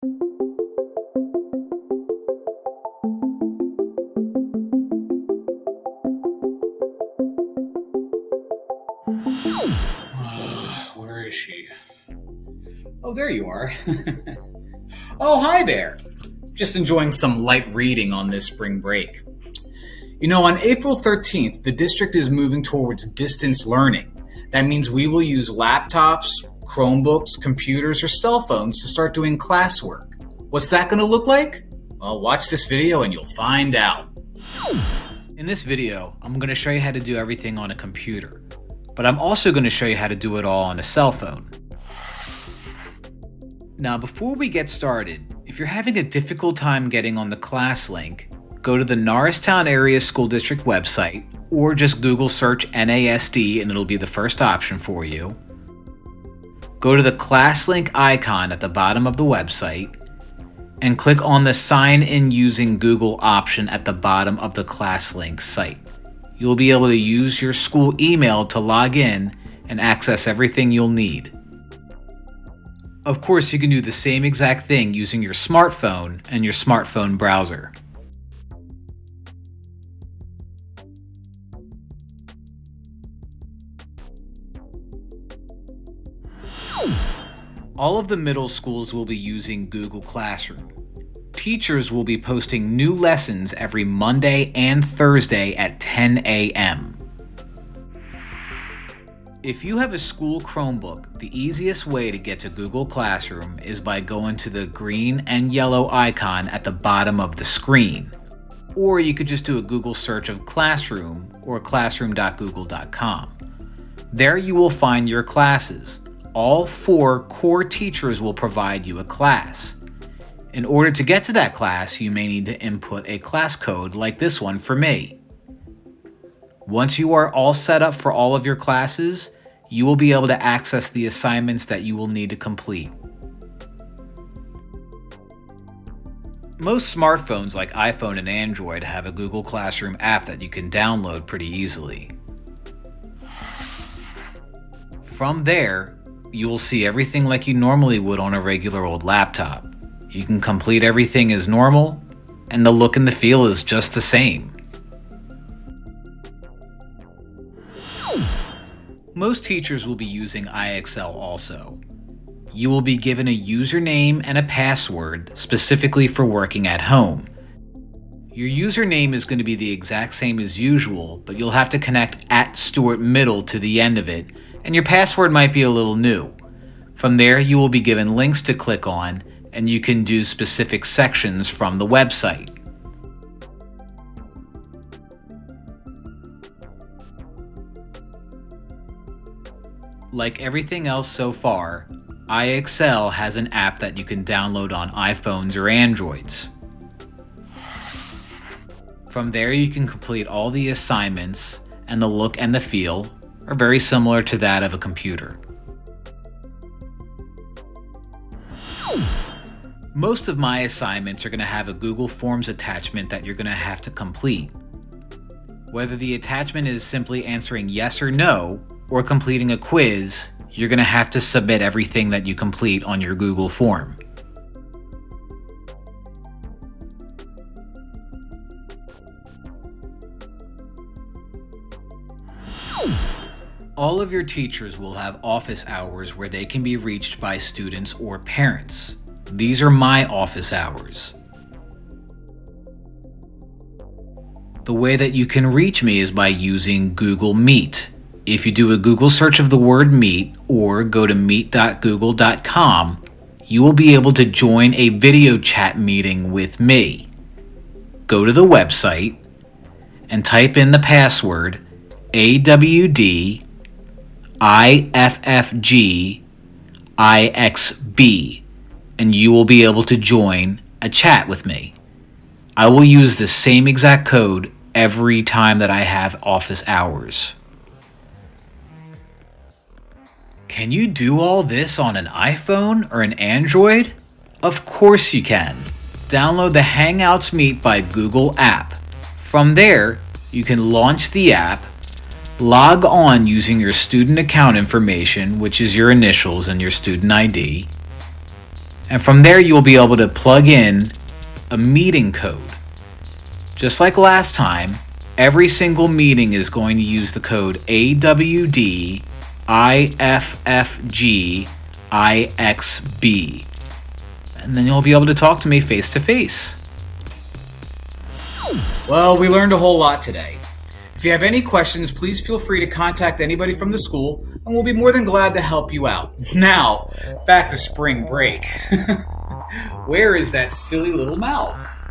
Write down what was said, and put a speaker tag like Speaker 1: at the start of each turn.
Speaker 1: Where is she? Oh, there you are. Oh, hi there. Just enjoying some light reading on this spring break. You know, on April 13th, the district is moving towards distance learning. That means we will use laptops, Chromebooks, computers, or cell phones to start doing classwork. What's that going to look like? Well, watch this video and you'll find out. In this video, I'm going to show you how to do everything on a computer, but I'm also going to show you how to do it all on a cell phone. Now, before we get started, if you're having a difficult time getting on the class link, go to the Norristown Area School District website, or just Google search NASD and it'll be the first option for you. Go to the class link icon at the bottom of the website, and click on the Sign In Using Google option at the bottom of the ClassLink site. You'll be able to use your school email to log in and access everything you'll need. Of course, you can do the same exact thing using your smartphone and your smartphone browser. All of the middle schools will be using Google Classroom. Teachers will be posting new lessons every Monday and Thursday at 10 a.m. If you have a school Chromebook, the easiest way to get to Google Classroom is by going to the green and yellow icon at the bottom of the screen. Or you could just do a Google search of Classroom or classroom.google.com. There you will find your classes. All 4 core teachers will provide you a class. In order to get to that class, you may need to input a class code like this one for me. Once you are all set up for all of your classes, you will be able to access the assignments that you will need to complete. Most smartphones like iPhone and Android have a Google Classroom app that you can download pretty easily. From there, you will see everything like you normally would on a regular old laptop. You can complete everything as normal, and the look and the feel is just the same. Most teachers will be using IXL also. You will be given a username and a password specifically for working at home. Your username is going to be the exact same as usual, but you'll have to connect @Stewart Middle to the end of it, and your password might be a little new. From there, you will be given links to click on, and you can do specific sections from the website. Like everything else so far, IXL has an app that you can download on iPhones or Androids. From there, you can complete all the assignments, and the look and the feel are very similar to that of a computer. Most of my assignments are going to have a Google Forms attachment that you're going to have to complete. Whether the attachment is simply answering yes or no, or completing a quiz, you're going to have to submit everything that you complete on your Google form. All of your teachers will have office hours where they can be reached by students or parents. These are my office hours. The way that you can reach me is by using Google Meet. If you do a Google search of the word Meet or go to meet.google.com, you will be able to join a video chat meeting with me. Go to the website and type in the password AWDIFFGIXB, and you will be able to join a chat with me. I will use the same exact code every time that I have office hours. Can you do all this on an iPhone or an Android? Of course you can. Download the Hangouts Meet by Google app. From there, you can launch the app, log on using your student account information, which is your initials and your student ID, And from there, you'll be able to plug in a meeting code. Just like last time, every single meeting is going to use the code AWDIFFGIXB. And then you'll be able to talk to me face to face. Well, we learned a whole lot today. If you have any questions, please feel free to contact anybody from the school, and we'll be more than glad to help you out. Now, back to spring break. Where is that silly little mouse?